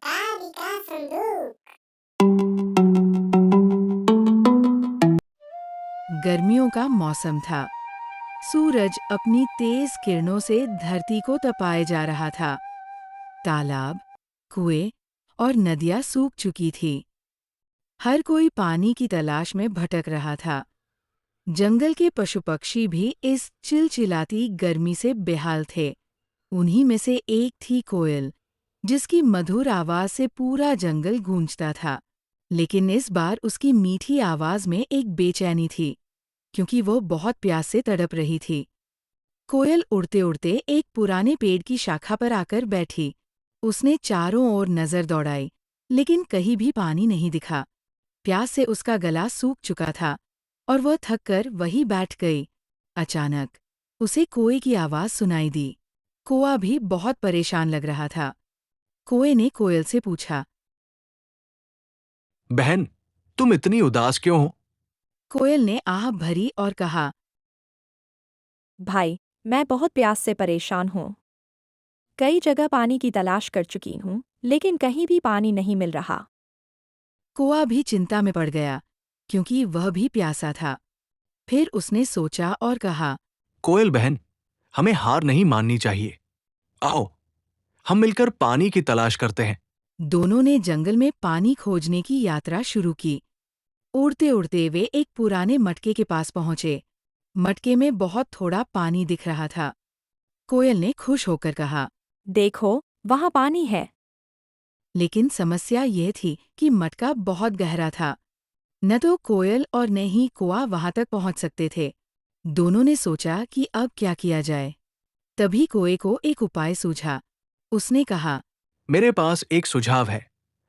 दादी का संदूक। गर्मियों का मौसम था। सूरज अपनी तेज किरणों से धरती को तपाए जा रहा था। तालाब, कुएं और नदियां सूख चुकी थी। हर कोई पानी की तलाश में भटक रहा था। जंगल के पशु पक्षी भी इस चिलचिलाती गर्मी से बेहाल थे। उन्हीं में से एक थी कोयल, जिसकी मधुर आवाज से पूरा जंगल गूंजता था। लेकिन इस बार उसकी मीठी आवाज में एक बेचैनी थी, क्योंकि वो बहुत प्यास से तड़प रही थी। कोयल उड़ते उड़ते एक पुराने पेड़ की शाखा पर आकर बैठी। उसने चारों ओर नजर दौड़ाई, लेकिन कहीं भी पानी नहीं दिखा। प्यास से उसका गला सूख चुका था और वह थककर वहीं बैठ गई। अचानक उसे कोए की आवाज सुनाई दी। कोआ भी बहुत परेशान लग रहा था। कोए ने कोयल से पूछा। बहन, तुम इतनी उदास क्यों हो? कोयल ने आह भरी और कहा, भाई, मैं बहुत प्यास से परेशान हूँ। कई जगह पानी की तलाश कर चुकी हूँ, लेकिन कहीं भी पानी नहीं मिल रहा। कोआ भी चिंता में पड़ गया, क्योंकि वह भी प्यासा था। फिर उसने सोचा और कहा, कोयल बहन, हमें हार नहीं माननी चाहिए। आओ, हम मिलकर पानी की तलाश करते हैं। दोनों ने जंगल में पानी खोजने की यात्रा शुरू की। उड़ते उड़ते वे एक पुराने मटके के पास पहुंचे। मटके में बहुत थोड़ा पानी दिख रहा था। कोयल ने खुश होकर कहा, देखो, वहाँ पानी है। लेकिन समस्या यह थी कि मटका बहुत गहरा था। न तो कोयल और न ही कोआ वहां तक पहुंच सकते थे। दोनों ने सोचा कि अब क्या किया जाए। तभी कोए को एक उपाय सूझा। उसने कहा, मेरे पास एक सुझाव है।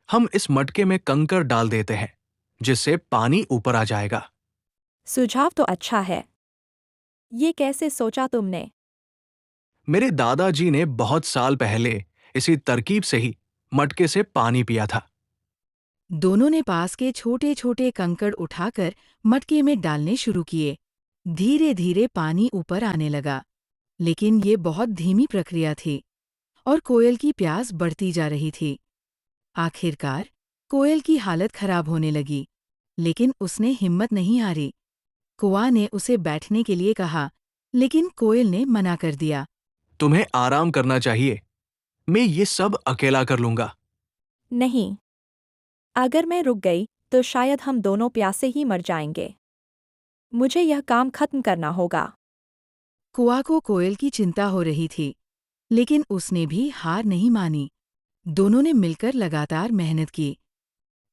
हम इस मटके में कंकड़ डाल देते हैं, जिससे पानी ऊपर आ जाएगा। सुझाव तो अच्छा है। ये कैसे सोचा तुमने? मेरे दादाजी ने बहुत साल पहले इसी तरकीब से ही मटके से पानी पिया था। दोनों ने पास के छोटे छोटे कंकड़ उठाकर मटके में डालने शुरू किए। धीरे धीरे पानी ऊपर आने लगा, लेकिन ये बहुत धीमी प्रक्रिया थी और कोयल की प्यास बढ़ती जा रही थी। आखिरकार कोयल की हालत खराब होने लगी, लेकिन उसने हिम्मत नहीं हारी। कोआ ने उसे बैठने के लिए कहा, लेकिन कोयल ने मना कर दिया। तुम्हें आराम करना चाहिए। मैं ये सब अकेला कर लूंगा। नहीं, अगर मैं रुक गई तो शायद हम दोनों प्यासे ही मर जाएंगे। मुझे यह काम खत्म करना होगा। कोआ को कोयल की चिंता हो रही थी, लेकिन उसने भी हार नहीं मानी। दोनों ने मिलकर लगातार मेहनत की।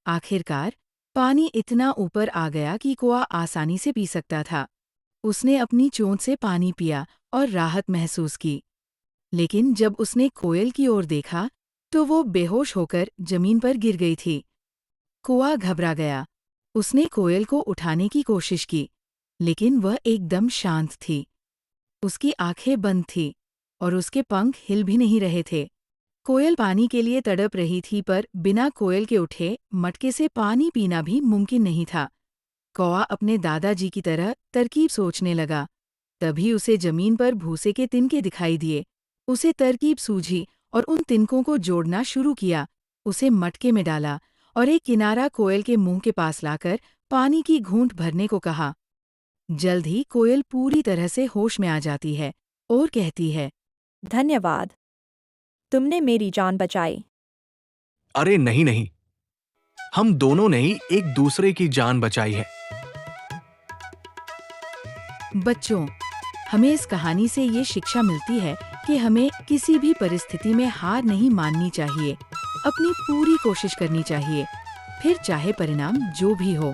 आखिरकार पानी इतना ऊपर आ गया कि कोआ आसानी से पी सकता था। उसने अपनी चोंच से पानी पिया और राहत महसूस की। लेकिन जब उसने कोयल की ओर देखा, तो वो बेहोश होकर जमीन पर गिर गई थी। कोआ घबरा गया। उसने कोयल को उठाने की कोशिश की, लेकिन वह एकदम शांत थी। उसकी आंखें बंद थीं और उसके पंख हिल भी नहीं रहे थे। कोयल पानी के लिए तड़प रही थी, पर बिना कोयल के उठे मटके से पानी पीना भी मुमकिन नहीं था। कौआ अपने दादाजी की तरह तरकीब सोचने लगा। तभी उसे जमीन पर भूसे के तिनके दिखाई दिए। उसे तरकीब सूझी और उन तिनकों को जोड़ना शुरू किया। उसे मटके में डाला और एक किनारा कोयल के मुंह के पास लाकर पानी की घूंट भरने को कहा। जल्द ही कोयल पूरी तरह से होश में आ जाती है और कहती है, धन्यवाद, तुमने मेरी जान बचाई। अरे नहीं नहीं, हम दोनों ने ही एक दूसरे की जान बचाई है। बच्चों, हमें इस कहानी से ये शिक्षा मिलती है कि हमें किसी भी परिस्थिति में हार नहीं माननी चाहिए। अपनी पूरी कोशिश करनी चाहिए, फिर चाहे परिणाम जो भी हो।